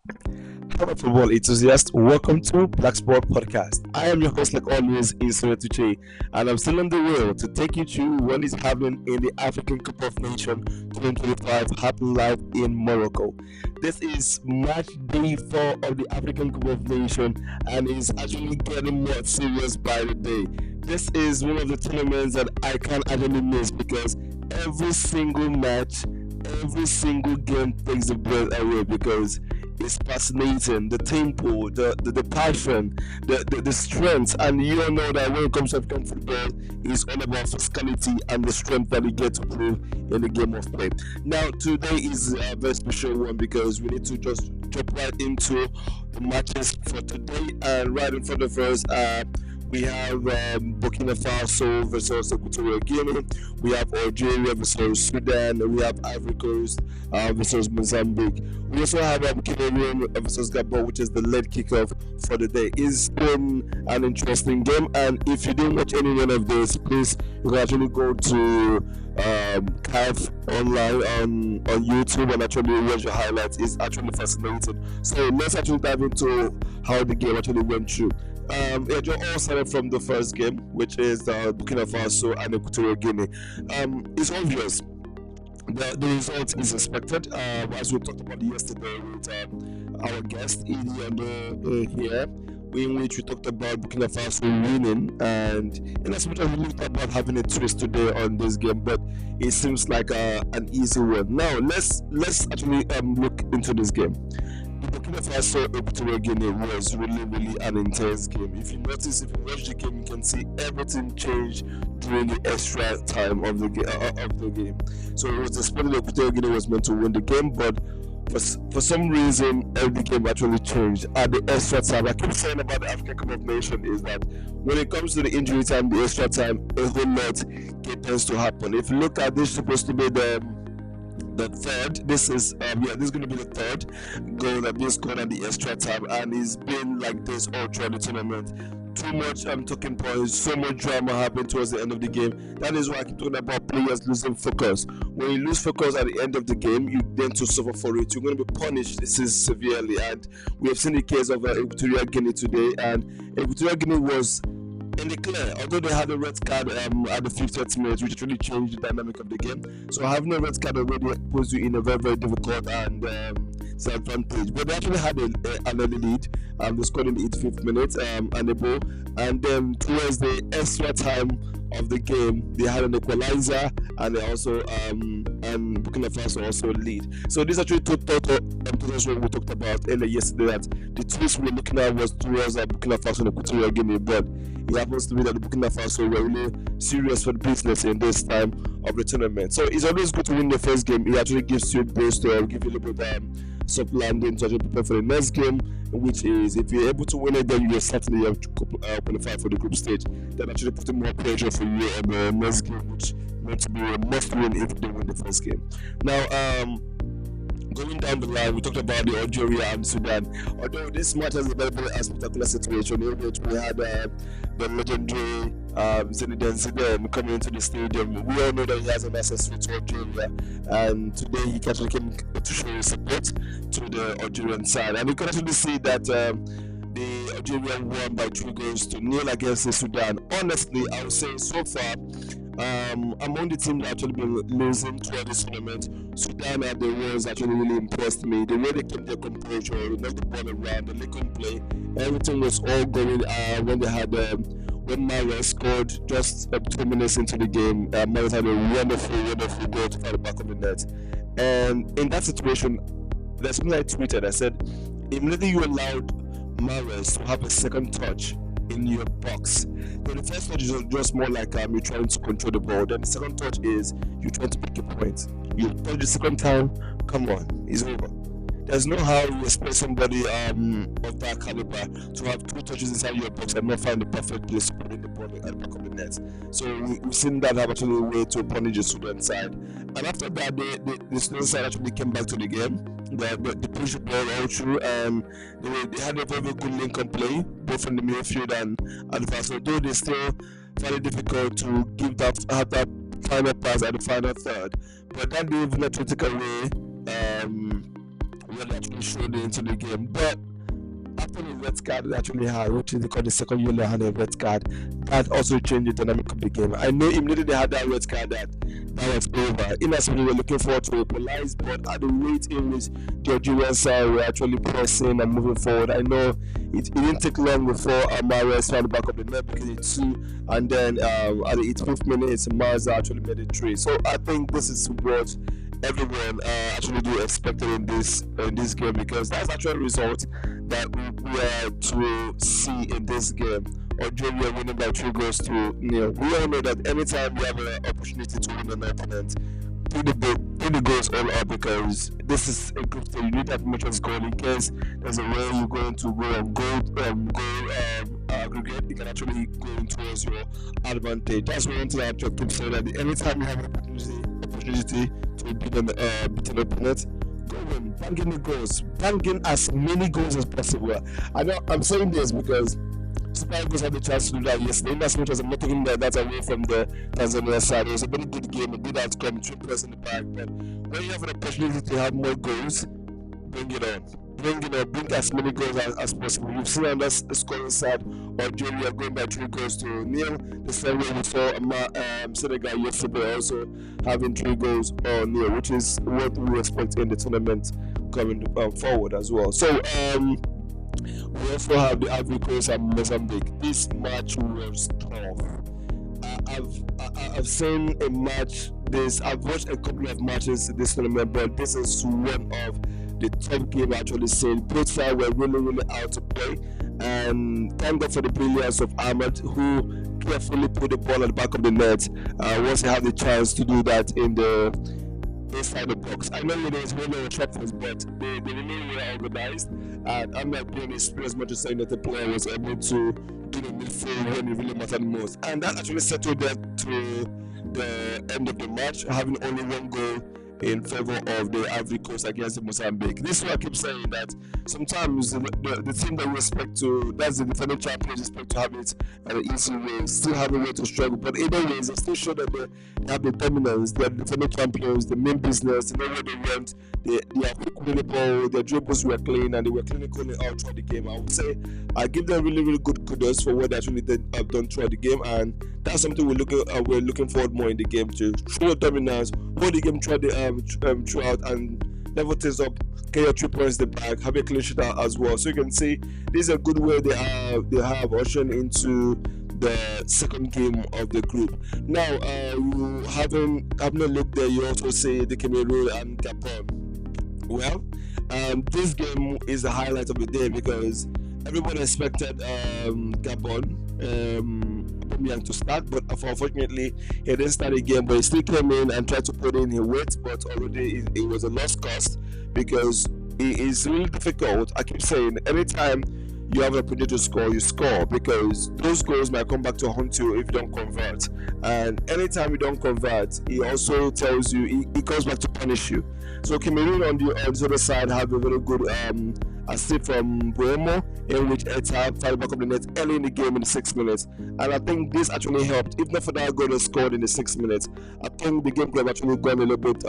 Hello, football enthusiasts. Welcome to Blaqsport podcast. I am your host, like always, Isra Tuche, and I'm still on the wheel to take you through what is happening in the African Cup of Nations 2025 happening live in Morocco. This is match day 4 of the African Cup of Nations and is actually getting more serious by the day. This is one of the tournaments that I can't actually miss because every single match, every single game takes the breath away because it's fascinating. The tempo, the passion, the strength, and you all know that when it comes to African football, it's all about physicality and the strength that you get to prove in the game of play. Now, today is a very special one because we need to just jump right into the matches for today, and right in front of us, we have Burkina Faso versus Equatorial Guinea. We have Algeria versus Sudan. We have Ivory Coast versus Mozambique. We also have Cameroon versus Gabon, which is the late kickoff for the day. It's been an interesting game, and if you didn't watch any one of this, please you can actually go to CAF online on YouTube and actually watch the highlights. It's actually fascinating. So let's actually dive into how the game actually went through. It all started from the first game, which is Burkina Faso and Equatorial Guinea. It's obvious the result is expected, as we talked about yesterday with our guest Edie here, in which we talked about Burkina Faso winning, and in as much as we looked about having a twist today on this game, but it seems like an easy one. Now let's actually look into this game. The Burkina Faso Equatorial Guinea was really an intense game. If you notice, if you watch the game, you can see everything changed during the extra time of the game. So it was expected that Equatorial Guinea was meant to win the game, but for some reason, every game actually changed at the extra time. I keep saying about the African Cup of Nations is that when it comes to the injury time, the extra time, a whole lot tends to happen. If you look at this, supposed to be the third. This is this is going to be the third goal that being scored at the extra time, and it's been like this all throughout the tournament. Too much talking points, so much drama happened towards the end of the game. That is why I keep talking about players losing focus. When you lose focus at the end of the game, you tend to suffer for it. You're going to be punished severely, and we have seen the case of Equatorial Guinea today, and Equatorial Guinea was in the clear, although they had a red card at the 50th minute, which really changed the dynamic of the game. So having a red card already puts you in a very difficult and disadvantage. But they actually had an early lead. They scored in the 85th minute and then towards the extra time of the game, they had an equalizer, and they also and Burkina Faso also lead. So this actually took what we talked about earlier yesterday, that the twist we were looking at was towards Burkina Faso and Equatorial Guinea, but it happens to be that the Burkina Faso were really serious for the business in this time of the tournament. So it's always good to win the first game. It actually gives you a boost to give you a little bit soft landing to actually prepare for the next game, which is if you're able to win it, then you certainly have to qualify for the group stage. Then actually putting more pressure for you on the next game, which meant to be a must win if they win the first game. Now, going down the line, we talked about the Algeria and Sudan. Although this match has a very spectacular situation in which we had the legendary Zinedine Zidane coming into the stadium. We all know that he has an ancestry to Algeria, and today he actually came to show his support to the Algerian side. And you can actually see that the Algerian won by 3-0 against the Sudan. Honestly, I would say so far, among the teams that actually been losing throughout this tournament, Sudan are the ones that actually really impressed me. The way they kept their composure, they knocked the ball around, they couldn't play. Everything was all going when they had when Mahrez scored just 2 minutes into the game. Mahrez had a wonderful goal to find the back of the net. And in that situation, there's something I tweeted. I said, immediately you allowed Mahrez to have a second touch in your box. Then the first touch is just more like you're trying to control the ball. Then the second touch is you're trying to pick a point. You touch the second time, come on, it's over. There's no how you expect somebody of that caliber to have 2 touches inside your box and not find the perfect place to put in the ball at the back of the net. So we've seen that have actually a way to punish the Sudan side. And after that, the Sudan side actually came back to the game. They pushed the ball all through, and they had a very good link-up play, both from the midfield and advance. Although they still find it difficult to have that final pass at the final third. But that didn't even take away when they actually showed into the game. But after the red card they actually had, which is they call the second yellow and a red card, that also changed the dynamic of the game. I know immediately they had that red card that was over. In as we were looking forward to equalize, but at the rate in which the Algerian side were actually pressing and moving forward, I know it didn't take long before Mahrez found the back of the net because it's two, and then at the 85th minute, Mahrez actually made it three. So I think this is what everyone actually do expected in this game, because that's actually a result that we are to see in this game. Algeria winning by 3-0. We all know that anytime you have an opportunity to win an opponent, put the goals all up, because this is a group stage. You need that much of goal in case there's a way you're going to go and aggregate. You can actually go in towards your advantage. That's one thing I keep saying, that anytime you have an opportunity to beat an opponent, go in, bang in the goals, bang in as many goals as possible. I know I'm saying this because Super Eagles had the chance to do that yesterday. As much as I'm not taking that away from the Tanzania side, it was a very good game, a good outcome, 3 points in the bag. But when you have an opportunity to have more goals, bring it on. Bring as many goals as possible. You've seen on that scoring side, Algeria going by 3-0. The same way we saw Senegal yesterday also having 3 goals on nil, which is what we expect in the tournament coming forward as well. So we also have the Ivory Coast and Mozambique. This match was tough. I've seen a match. I've watched a couple of matches this tournament, but this is one of the top game I actually seen. Both sides were really out to play, and thank God for the brilliance of Ahmed, who carefully put the ball at the back of the net once he had the chance to do that in the inside the box. I know it is really attractive, but they really were organized, and I'm not being experienced much as saying that the player was able to do the midfield when it really mattered most, and that actually settled that to the end of the match, having only 1 goal in favor of the Ivory Coast against the Mozambique. This is why I keep saying that sometimes the team that we expect to, that's the defending champions, expect to have it at an easy way, still have a way to struggle. But either way, they still show that they have the dominance, they're the defending champions, the main business, they know where they went, they are quick with the ball, their dribbles were clean, and they were clinical all throughout the game. I would say I give them really good kudos for what they actually have done throughout the game, and that's something we're looking forward more in the game to show dominance, hold the game throughout, and level things up, get your 3 points in the bag, have a clean sheet as well. So you can see this is a good way they have ushering into the second game of the group. Now, you having a look there, you also see the Cameroon and Gabon. Well, this game is the highlight of the day because everybody expected Gabon to start, but unfortunately he didn't start again, but he still came in and tried to put in his weight, but already it was a lost cost because it is really difficult. I keep saying anytime you have an opportunity to score, you score, because those goals might come back to haunt you if you don't convert, and anytime you don't convert, he also tells you he comes back to punish you. So Cameroon on the other side have a very good assist from Buemo, in which Eta fired back of the net early in the game in the 6 minutes, and I think this actually helped. If not for that goal they scored in the 6 minutes, I think the game could have actually gone a little bit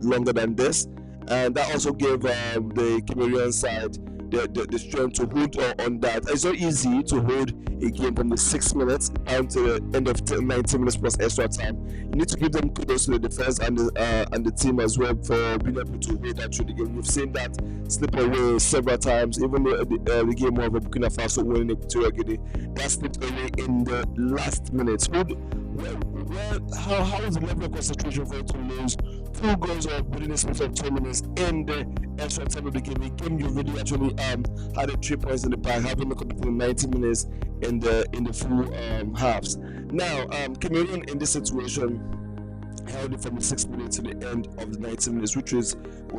longer than this, and that also gave the Cameroon side the strength to hold on that. It's not easy to hold a game from the 6 minutes down to the end of 90 minutes plus extra time. You need to give them kudos to the defense and the team as well for being able to hold that through the game. We've seen that slip away several times, even the game of Burkina Faso winning Equatorial Guinea, that slipped away in the last minutes. How was the level of concentration for you to lose 2 goals within the space of 2 minutes in the extra time of the game? The game you really actually had a 3 points in the bag, having a complete 90 minutes in the full halves. Now, Cameroon in this situation held it from the 6 minutes to the end of the 90 minutes, which was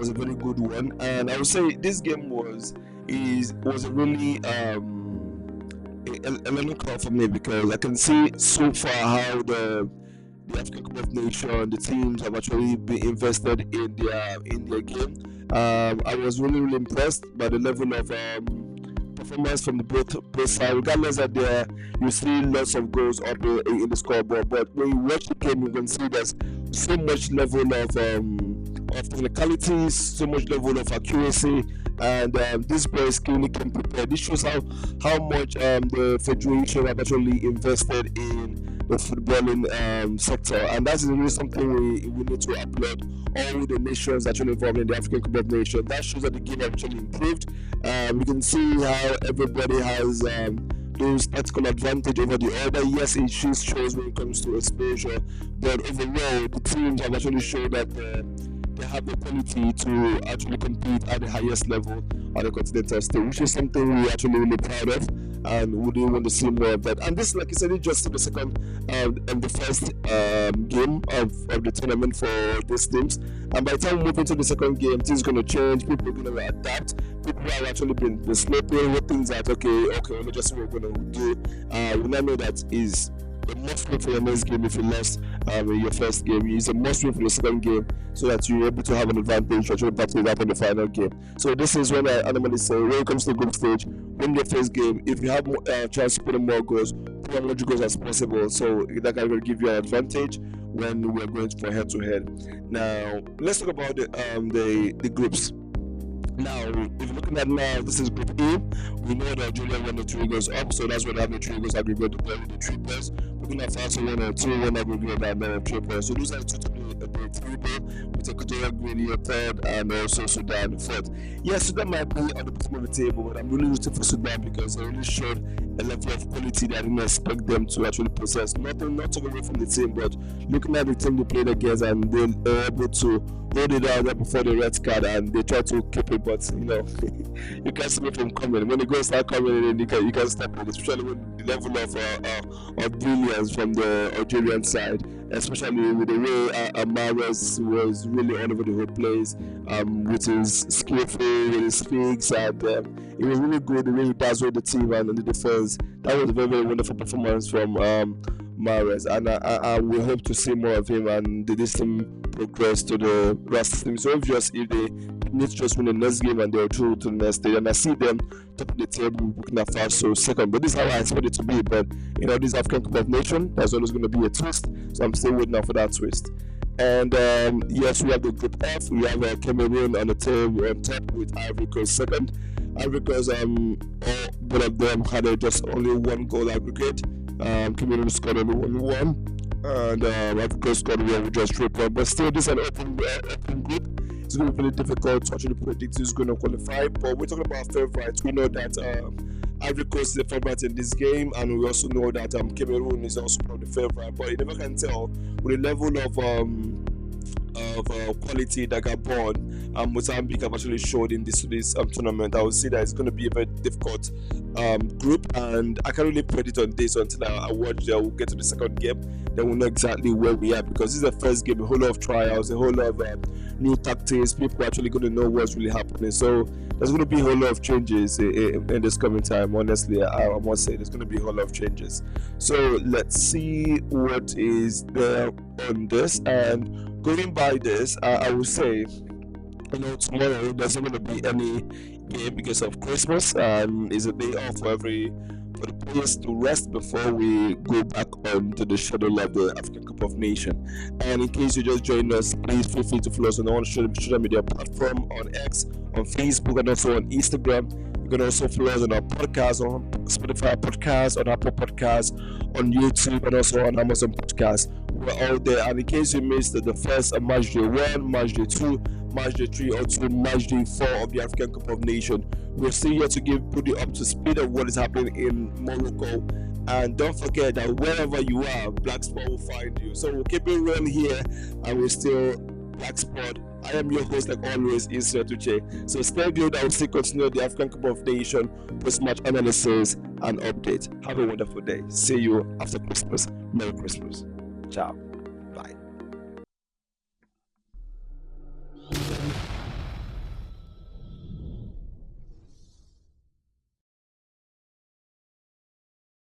a very good one. And I would say this game was a really a learning curve for me, because I can see so far how the African Cup of Nations, the teams have actually been invested in their game. I was really impressed by the level of performance from the both sides. Regardless that you see lots of goals up in the scoreboard, but when you watch the game, you can see there's so much level of of technicalities, so much level of accuracy, and these boys clearly can prepare. This shows how much the federation have actually invested in the footballing sector, and that's really something we need to applaud all the nations actually involved in the African Cup of Nations. That shows that the game actually improved. We can see how everybody has those tactical advantage over the other. Yes, it shows when it comes to exposure, but overall the teams have actually shown that they have the quality to actually compete at the highest level on the continental stage, which is something we're actually really proud of, and we do want to see more of that. And this, like I said, is just the second and the first game of the tournament for these teams. And by the time we move into the second game, things are going to change. People are going to adapt. People have actually been sleeping with things that okay, let's just see what we're going to do. We now know that is the must win for your next game. If you lost in your first game, it's a must win for the second game, so that you're able to have an advantage to actually battle it out in the final game. So this is when I normally say, when it comes to the group stage, win the first game. If you have chance to put in more goals, put as much goals as possible, so that can give you an advantage when we're going for head to head. Now let's talk about the groups. Now, if you're looking at now, this is Group A. We know that Algeria won the 3 goals up, so that's why they have the 3 goals aggregate to play with the 3 players. Burkina Faso won a 2-1 aggregate and 3 players. So those are the 3 goals, with Equatorial Guinea third and also Sudan fourth. Yeah, Sudan might be on the bottom of the table, but I'm really rooting for Sudan because they really showed a level of quality that I didn't expect them to actually possess. Not taking away from the team, but looking at the team they played against, and they were able to hold it out right before the red card, and they tried to keep it, but you can't stop it from coming. When the goals start coming in, you can stop it, especially when the level of brilliance from the Algerian side, especially with the way Mahrez was really all over the whole place, with his skillful, with his figs, and it was really good the way he dazzled the team and the defense. That was a very, very wonderful performance from Mahrez, and I will hope to see more of him and this team progress to the rest team. So obvious if they need to just win the next game and they're through to the next stage, and I see them top of the table, Burkina Faso second, but this is how I expect it to be. But this African Cup of Nations, there's always going to be a twist, so I'm still waiting out for that twist. And yes, we have the Group F. We have Cameroon on the table on top with Ivory Coast second. Ivory Coast, both of them had just only 1 goal aggregate. Cameroon scored only 1-1, and Ivory Coast scored 1 with just 3 points. But still, this is an open group. It's going to be really difficult to actually predict who's going to qualify. But we're talking about favorites. We know that Ivory Coast is the favorite in this game, and we also know that Cameroon is also probably the favorite. But you never can tell with the level of quality that Gabon and Mozambique have actually showed in this tournament. I would say that it's going to be a very difficult group, and I can't really predict on this until I watch. We'll get to the second game, then we'll know exactly where we are, because this is the first game, a whole lot of trials, a whole lot of new tactics. People are actually going to know what's really happening. So there's going to be a whole lot of changes in this coming time. Honestly, I must say there's going to be a whole lot of changes. So let's see what is there on this. And going by this, I would say, tomorrow there's not going to be any game because of Christmas, and it's a day off for the players to rest before we go back onto the schedule of the African Cup of Nations. And in case you just joined us, please feel free to follow us on all social media platform, on X, on Facebook, and also on Instagram. You can also follow us on our podcast, on Spotify podcast, on Apple Podcasts, on YouTube, and also on Amazon Podcasts. We're all there. And in case you missed the first Matchday 1, Matchday 2, Matchday 3, or to Matchday 4 of the African Cup of Nations, we're still here to put you up to speed of what is happening in Morocco. And don't forget that wherever you are, Blaqsport will find you. So we'll keep it real here, and we're still Blaqsport. I am your host, like always, Tuche. So stay glued. I will still continue the African Cup of Nations post-match analysis and update. Have a wonderful day. See you after Christmas. Merry Christmas. Ciao. Bye.